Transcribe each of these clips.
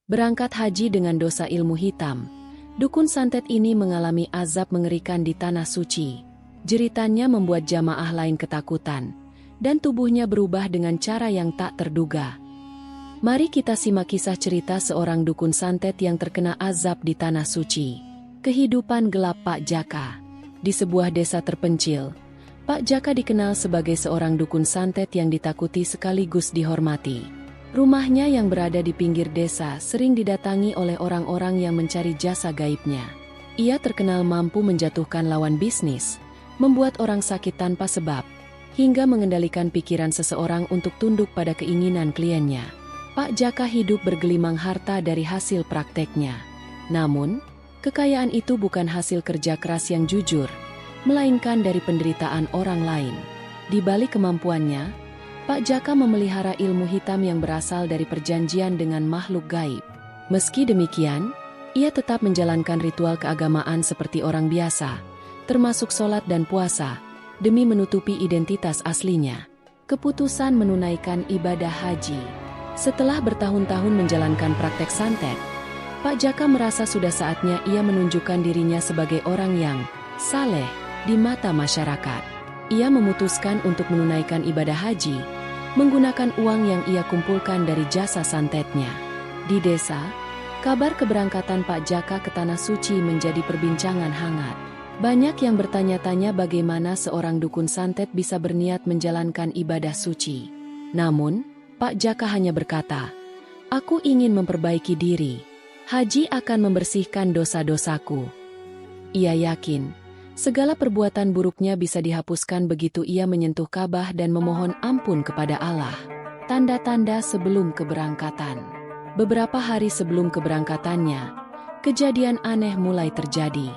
Berangkat haji dengan dosa ilmu hitam. Dukun santet ini mengalami azab mengerikan di tanah suci. Jeritannya membuat jamaah lain ketakutan, dan tubuhnya berubah dengan cara yang tak terduga. Mari kita simak kisah cerita seorang dukun santet yang terkena azab di tanah suci. Kehidupan gelap Pak Jaka. Di sebuah desa terpencil, Pak Jaka dikenal sebagai seorang dukun santet yang ditakuti sekaligus dihormati. Rumahnya yang berada di pinggir desa sering didatangi oleh orang-orang yang mencari jasa gaibnya. Ia terkenal mampu menjatuhkan lawan bisnis, membuat orang sakit tanpa sebab, hingga mengendalikan pikiran seseorang untuk tunduk pada keinginan kliennya. Pak Jaka hidup bergelimang harta dari hasil prakteknya. Namun, kekayaan itu bukan hasil kerja keras yang jujur, melainkan dari penderitaan orang lain. Di balik kemampuannya, Pak Jaka memelihara ilmu hitam yang berasal dari perjanjian dengan makhluk gaib. Meski demikian, ia tetap menjalankan ritual keagamaan seperti orang biasa, termasuk sholat dan puasa, demi menutupi identitas aslinya. Keputusan menunaikan ibadah haji. Setelah bertahun-tahun menjalankan praktek santet, Pak Jaka merasa sudah saatnya ia menunjukkan dirinya sebagai orang yang saleh di mata masyarakat. Ia memutuskan untuk menunaikan ibadah haji, menggunakan uang yang ia kumpulkan dari jasa santetnya. Di desa, kabar keberangkatan Pak Jaka ke Tanah Suci menjadi perbincangan hangat. Banyak yang bertanya-tanya bagaimana seorang dukun santet bisa berniat menjalankan ibadah suci. Namun, Pak Jaka hanya berkata, "Aku ingin memperbaiki diri. Haji akan membersihkan dosa-dosaku." Ia yakin segala perbuatan buruknya bisa dihapuskan begitu ia menyentuh Ka'bah dan memohon ampun kepada Allah. Tanda-tanda sebelum keberangkatan. Beberapa hari sebelum keberangkatannya, kejadian aneh mulai terjadi.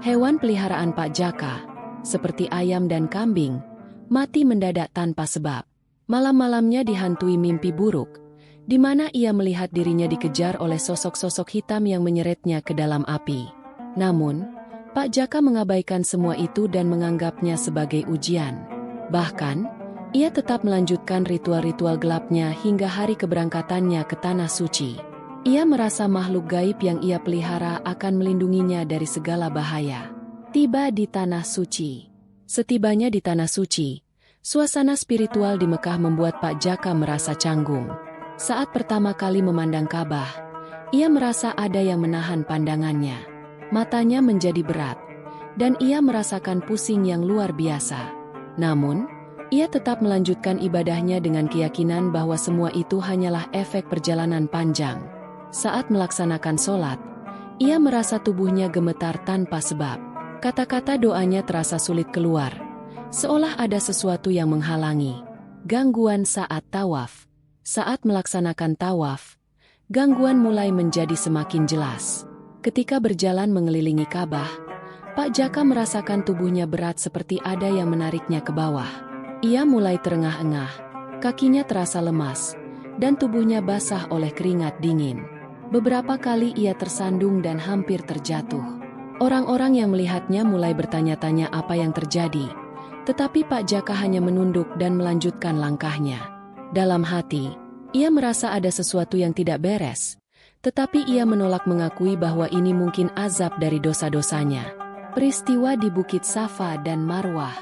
Hewan peliharaan Pak Jaka, seperti ayam dan kambing, mati mendadak tanpa sebab. Malam-malamnya dihantui mimpi buruk, di mana ia melihat dirinya dikejar oleh sosok-sosok hitam yang menyeretnya ke dalam api. Namun, Pak Jaka mengabaikan semua itu dan menganggapnya sebagai ujian. Bahkan, ia tetap melanjutkan ritual-ritual gelapnya hingga hari keberangkatannya ke Tanah Suci. Ia merasa makhluk gaib yang ia pelihara akan melindunginya dari segala bahaya. Tiba di Tanah Suci. Setibanya di Tanah Suci, suasana spiritual di Mekah membuat Pak Jaka merasa canggung. Saat pertama kali memandang Ka'bah, ia merasa ada yang menahan pandangannya. Matanya menjadi berat, dan ia merasakan pusing yang luar biasa. Namun, ia tetap melanjutkan ibadahnya dengan keyakinan bahwa semua itu hanyalah efek perjalanan panjang. Saat melaksanakan sholat, ia merasa tubuhnya gemetar tanpa sebab. Kata-kata doanya terasa sulit keluar, seolah ada sesuatu yang menghalangi. Gangguan saat tawaf. Saat melaksanakan tawaf, gangguan mulai menjadi semakin jelas. Ketika berjalan mengelilingi Ka'bah, Pak Jaka merasakan tubuhnya berat seperti ada yang menariknya ke bawah. Ia mulai terengah-engah, kakinya terasa lemas, dan tubuhnya basah oleh keringat dingin. Beberapa kali ia tersandung dan hampir terjatuh. Orang-orang yang melihatnya mulai bertanya-tanya apa yang terjadi, tetapi Pak Jaka hanya menunduk dan melanjutkan langkahnya. Dalam hati, ia merasa ada sesuatu yang tidak beres. Tetapi ia menolak mengakui bahwa ini mungkin azab dari dosa-dosanya. Peristiwa di Bukit Safa dan Marwah.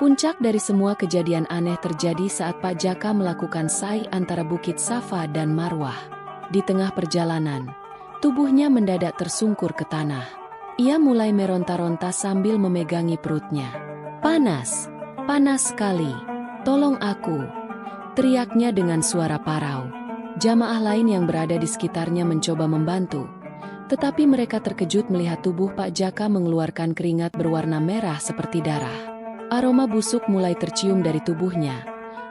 Puncak dari semua kejadian aneh terjadi saat Pak Jaka melakukan sa'i antara Bukit Safa dan Marwah. Di tengah perjalanan, tubuhnya mendadak tersungkur ke tanah. Ia mulai meronta-ronta sambil memegangi perutnya. "Panas, panas sekali. Tolong aku!" teriaknya dengan suara parau. Jamaah lain yang berada di sekitarnya mencoba membantu, tetapi mereka terkejut melihat tubuh Pak Jaka mengeluarkan keringat berwarna merah seperti darah. Aroma busuk mulai tercium dari tubuhnya,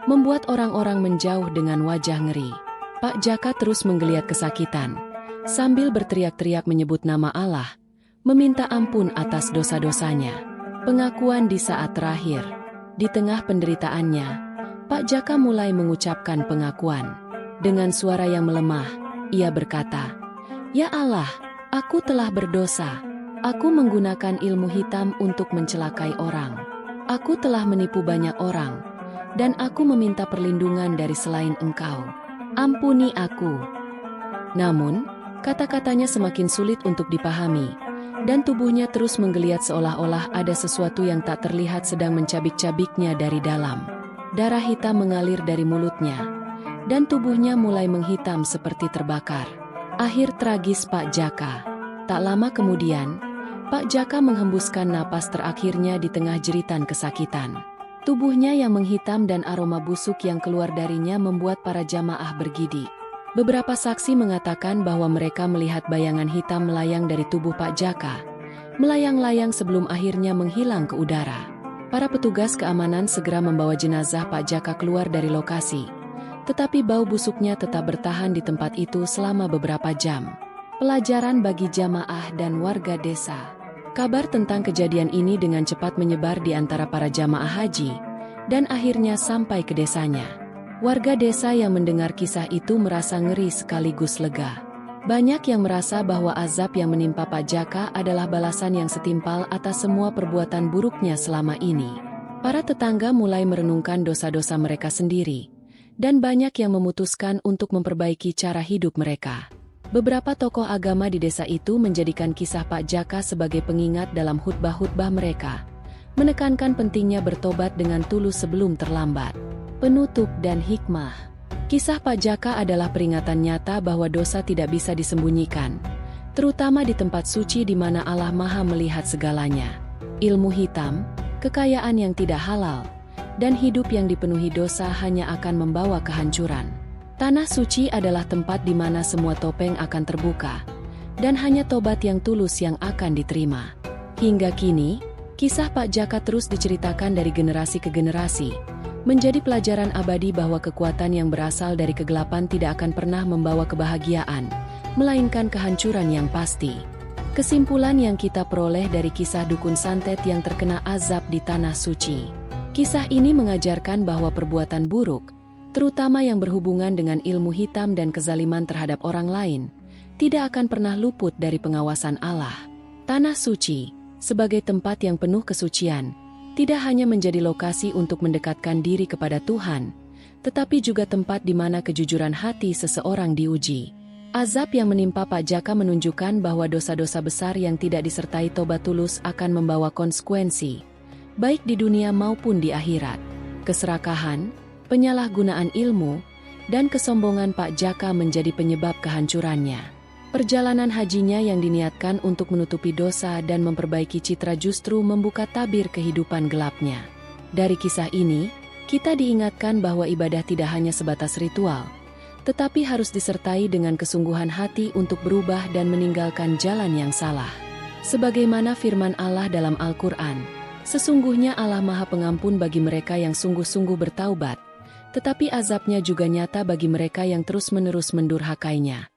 membuat orang-orang menjauh dengan wajah ngeri. Pak Jaka terus menggeliat kesakitan, sambil berteriak-teriak menyebut nama Allah, meminta ampun atas dosa-dosanya. Pengakuan di saat terakhir. Di tengah penderitaannya, Pak Jaka mulai mengucapkan pengakuan. Dengan suara yang melemah, ia berkata, "Ya Allah, aku telah berdosa. Aku menggunakan ilmu hitam untuk mencelakai orang. Aku telah menipu banyak orang, dan aku meminta perlindungan dari selain Engkau. Ampuni aku." Namun, Kata-katanya semakin sulit untuk dipahami, dan tubuhnya terus menggeliat seolah-olah ada sesuatu yang tak terlihat sedang mencabik-cabiknya dari dalam. Darah hitam mengalir dari mulutnya, dan tubuhnya mulai menghitam seperti terbakar. Akhir tragis Pak Jaka. Tak lama kemudian, Pak Jaka menghembuskan napas terakhirnya di tengah jeritan kesakitan. Tubuhnya yang menghitam dan aroma busuk yang keluar darinya membuat para jamaah bergidik. Beberapa saksi mengatakan bahwa mereka melihat bayangan hitam melayang dari tubuh Pak Jaka, melayang-layang sebelum akhirnya menghilang ke udara. Para petugas keamanan segera membawa jenazah Pak Jaka keluar dari lokasi, tetapi bau busuknya tetap bertahan di tempat itu selama beberapa jam. Pelajaran bagi jamaah dan warga desa. Kabar tentang kejadian ini dengan cepat menyebar di antara para jamaah haji, dan akhirnya sampai ke desanya. Warga desa yang mendengar kisah itu merasa ngeri sekaligus lega. Banyak yang merasa bahwa azab yang menimpa Pak Jaka adalah balasan yang setimpal atas semua perbuatan buruknya selama ini. Para tetangga mulai merenungkan dosa-dosa mereka sendiri, dan banyak yang memutuskan untuk memperbaiki cara hidup mereka. Beberapa tokoh agama di desa itu menjadikan kisah Pak Jaka sebagai pengingat dalam khutbah-khutbah mereka, menekankan pentingnya bertobat dengan tulus sebelum terlambat. Penutup dan hikmah. Kisah Pak Jaka adalah peringatan nyata bahwa dosa tidak bisa disembunyikan, terutama di tempat suci di mana Allah Maha melihat segalanya. Ilmu hitam, kekayaan yang tidak halal, dan hidup yang dipenuhi dosa hanya akan membawa kehancuran. Tanah suci adalah tempat di mana semua topeng akan terbuka, dan hanya tobat yang tulus yang akan diterima. Hingga kini, kisah Pak Jaka terus diceritakan dari generasi ke generasi, menjadi pelajaran abadi bahwa kekuatan yang berasal dari kegelapan tidak akan pernah membawa kebahagiaan, melainkan kehancuran yang pasti. Kesimpulan yang kita peroleh dari kisah dukun santet yang terkena azab di tanah suci. Kisah ini mengajarkan bahwa perbuatan buruk, terutama yang berhubungan dengan ilmu hitam dan kezaliman terhadap orang lain, tidak akan pernah luput dari pengawasan Allah. Tanah suci, sebagai tempat yang penuh kesucian, tidak hanya menjadi lokasi untuk mendekatkan diri kepada Tuhan, tetapi juga tempat di mana kejujuran hati seseorang diuji. Azab yang menimpa Pak Jaka menunjukkan bahwa dosa-dosa besar yang tidak disertai tobat tulus akan membawa konsekuensi, baik di dunia maupun di akhirat. Keserakahan, penyalahgunaan ilmu, dan kesombongan Pak Jaka menjadi penyebab kehancurannya. Perjalanan hajinya yang diniatkan untuk menutupi dosa dan memperbaiki citra justru membuka tabir kehidupan gelapnya. Dari kisah ini, kita diingatkan bahwa ibadah tidak hanya sebatas ritual, tetapi harus disertai dengan kesungguhan hati untuk berubah dan meninggalkan jalan yang salah. Sebagaimana firman Allah dalam Al-Quran, sesungguhnya Allah Maha Pengampun bagi mereka yang sungguh-sungguh bertaubat, tetapi azabnya juga nyata bagi mereka yang terus-menerus mendurhakainya.